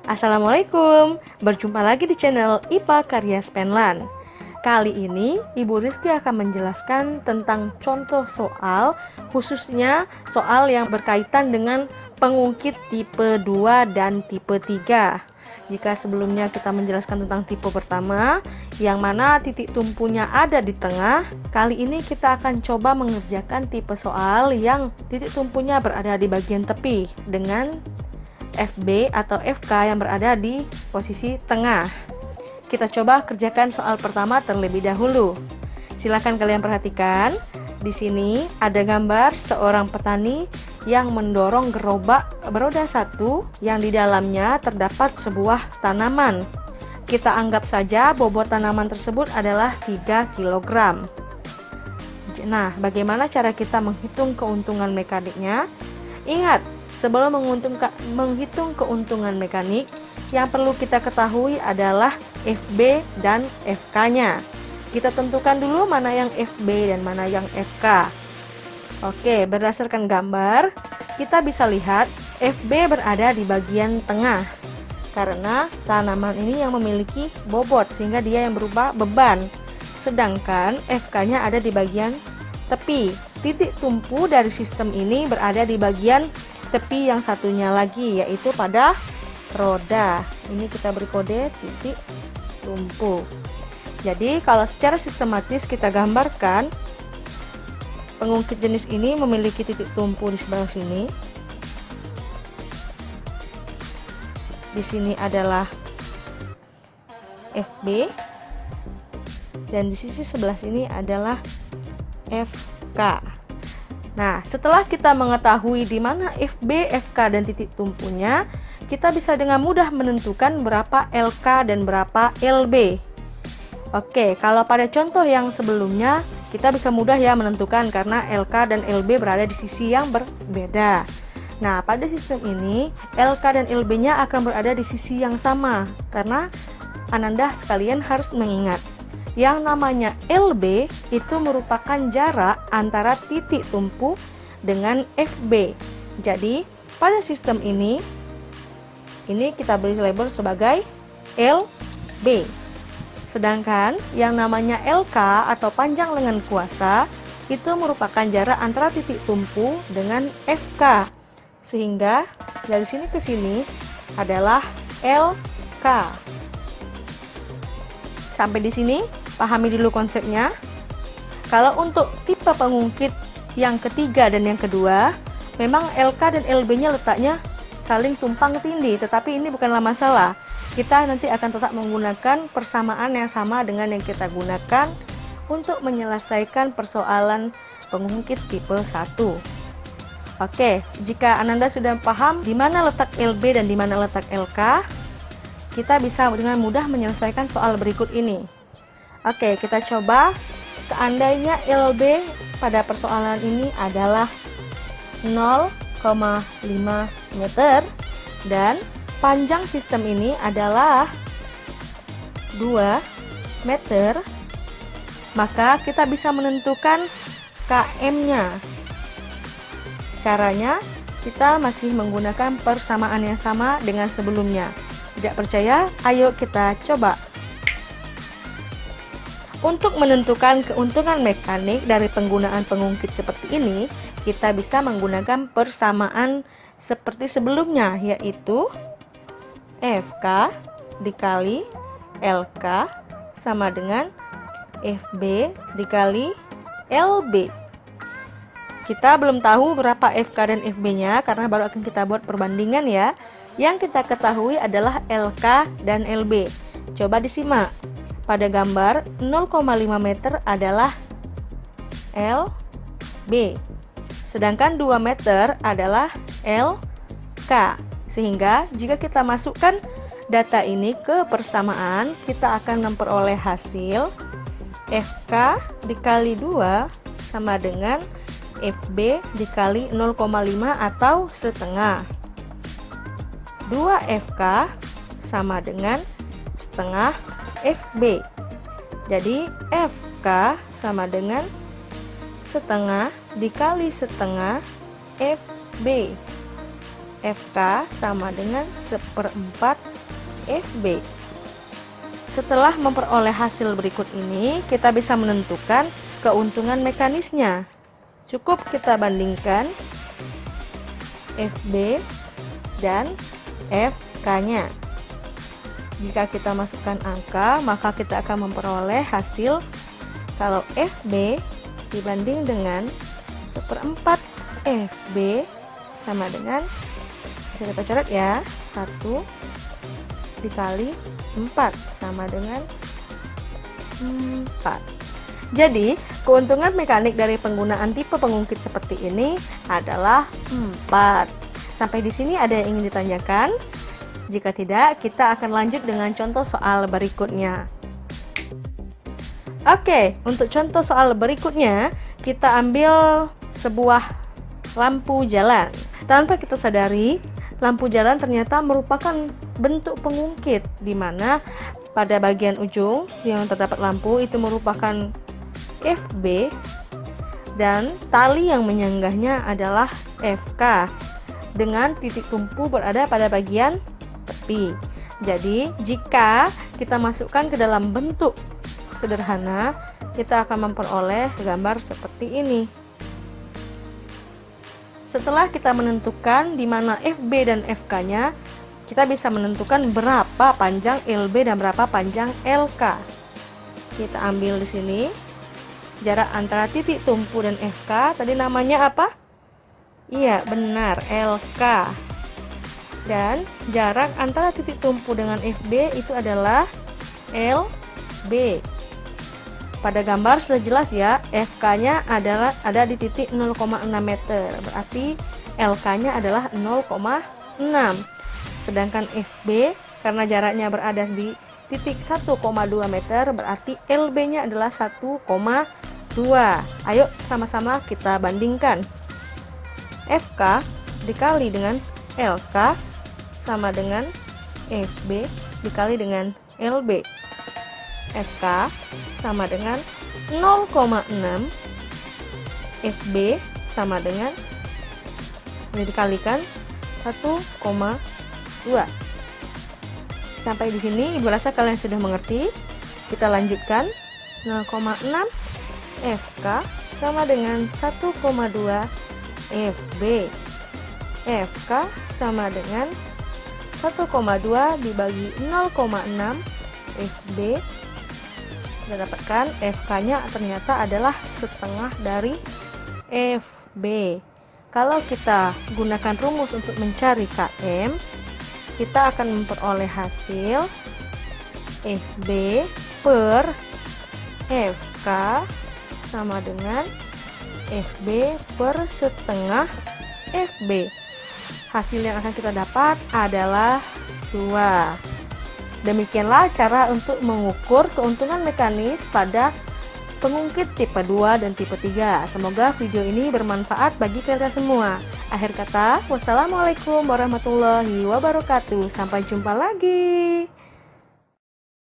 Assalamualaikum, berjumpa lagi di channel IPA Karya Spenlan. Kali ini Ibu Rizky akan menjelaskan tentang contoh soal, khususnya soal yang berkaitan dengan pengungkit tipe 2 dan tipe 3. Jika sebelumnya kita menjelaskan tentang tipe pertama, yang mana titik tumpunya ada di tengah, kali ini kita akan coba mengerjakan tipe soal yang titik tumpunya berada di bagian tepi dengan FB atau FK yang berada di posisi tengah. Kita coba kerjakan soal pertama terlebih dahulu. Silakan kalian perhatikan. Di sini ada gambar seorang petani yang mendorong gerobak beroda satu yang di dalamnya terdapat sebuah tanaman. Kita anggap saja bobot tanaman tersebut adalah 3 kg. Nah, bagaimana cara kita menghitung keuntungan mekaniknya? Ingat, sebelum menghitung keuntungan mekanik, yang perlu kita ketahui adalah FB dan FK-nya. Kita tentukan dulu mana yang FB dan mana yang FK. Oke, berdasarkan gambar, kita bisa lihat FB berada di bagian tengah. Karena tanaman ini yang memiliki bobot, sehingga dia yang berupa beban. Sedangkan FK-nya ada di bagian tepi. Titik tumpu dari sistem ini berada di bagian tepi yang satunya lagi, yaitu pada roda. Ini kita beri kode titik tumpu. Jadi kalau secara sistematis kita gambarkan, pengungkit jenis ini memiliki titik tumpu di sebelah sini. Di sini adalah FB dan di sisi sebelah sini adalah FK. Nah, setelah kita mengetahui di mana FB, FK, dan titik tumpunya, kita bisa dengan mudah menentukan berapa LK dan berapa LB. Oke, kalau pada contoh yang sebelumnya, kita bisa mudah ya menentukan karena LK dan LB berada di sisi yang berbeda. Nah, pada sistem ini, LK dan LB-nya akan berada di sisi yang sama, karena Ananda sekalian harus mengingat. Yang namanya LB itu merupakan jarak antara titik tumpu dengan FB. Jadi, pada sistem ini kita beri label sebagai LB. Sedangkan yang namanya LK atau panjang lengan kuasa itu merupakan jarak antara titik tumpu dengan FK. Sehingga dari sini ke sini adalah LK. Sampai di sini pahami dulu konsepnya. Kalau untuk tipe pengungkit yang ketiga dan yang kedua, memang LK dan LB-nya letaknya saling tumpang tindih, tetapi ini bukanlah masalah. Kita nanti akan tetap menggunakan persamaan yang sama dengan yang kita gunakan untuk menyelesaikan persoalan pengungkit tipe 1. Oke, jika Ananda sudah paham di mana letak LB dan di mana letak LK, kita bisa dengan mudah menyelesaikan soal berikut ini. Oke, kita coba. Seandainya LB pada persoalan ini adalah 0,5 meter dan panjang sistem ini adalah 2 meter, maka kita bisa menentukan km-nya. Caranya, kita masih menggunakan persamaan yang sama dengan sebelumnya. Tidak percaya? Ayo kita coba. Untuk menentukan keuntungan mekanik dari penggunaan pengungkit seperti ini, kita bisa menggunakan persamaan seperti sebelumnya, yaitu FK dikali LK sama dengan FB dikali LB. Kita belum tahu berapa FK dan FB-nya karena baru akan kita buat perbandingan ya. Yang kita ketahui adalah LK dan LB. Coba disimak. Pada gambar 0,5 meter adalah LB. Sedangkan 2 meter adalah LK. Sehingga jika kita masukkan data ini ke persamaan, kita akan memperoleh hasil FK dikali 2 sama dengan FB dikali 0,5 atau setengah. 2 FK sama dengan setengah FB. Jadi FK sama dengan setengah dikali setengah FB. FK sama dengan 1/4 FB. Setelah memperoleh hasil berikut ini, kita bisa menentukan keuntungan mekanisnya. Cukup kita bandingkan FB dan FK-nya. Jika kita masukkan angka, maka kita akan memperoleh hasil kalau FB dibanding dengan 1/4 FB sama dengan, bisa kita coret ya, 1 dikali 4 sama dengan 4. Jadi, keuntungan mekanik dari penggunaan tipe pengungkit seperti ini adalah 4. Sampai di sini ada yang ingin ditanyakan? Jika tidak, kita akan lanjut dengan contoh soal berikutnya. Oke, untuk contoh soal berikutnya, kita ambil sebuah lampu jalan. Tanpa kita sadari, lampu jalan ternyata merupakan bentuk pengungkit, di mana pada bagian ujung yang terdapat lampu itu merupakan FB dan tali yang menyanggahnya adalah FK dengan titik tumpu berada pada bagian tepi. Jadi, jika kita masukkan ke dalam bentuk sederhana, kita akan memperoleh gambar seperti ini. Setelah kita menentukan di mana FB dan FK-nya, kita bisa menentukan berapa panjang LB dan berapa panjang LK. Kita ambil di sini jarak antara titik tumpu dan FK, tadi namanya apa? Iya, benar, LK. Dan jarak antara titik tumpu dengan FB itu adalah LB. Pada gambar sudah jelas ya, FK-nya ada di titik 0,6 meter, berarti LK-nya adalah 0,6. Sedangkan FB karena jaraknya berada di titik 1,2 meter, berarti LB-nya adalah 1,2. Ayo sama-sama kita bandingkan. FK dikali dengan LK sama dengan FB dikali dengan LB. FK sama dengan 0,6, FB sama dengan, ini dikalikan 1,2. Sampai di sini Ibu rasa kalian sudah mengerti. Kita lanjutkan. 0,6 FK sama dengan 1,2 FB. FK sama dengan 1,2 dibagi 0,6 FB. Kita dapatkan FK-nya ternyata adalah setengah dari FB. Kalau kita gunakan rumus untuk mencari KM, kita akan memperoleh hasil FB per FK sama dengan FB per setengah FB. Hasil yang akan kita dapat adalah 2. Demikianlah cara untuk mengukur keuntungan mekanis pada pengungkit tipe 2 dan tipe 3. Semoga video ini bermanfaat bagi kalian semua. Akhir kata, wassalamualaikum warahmatullahi wabarakatuh. Sampai jumpa lagi.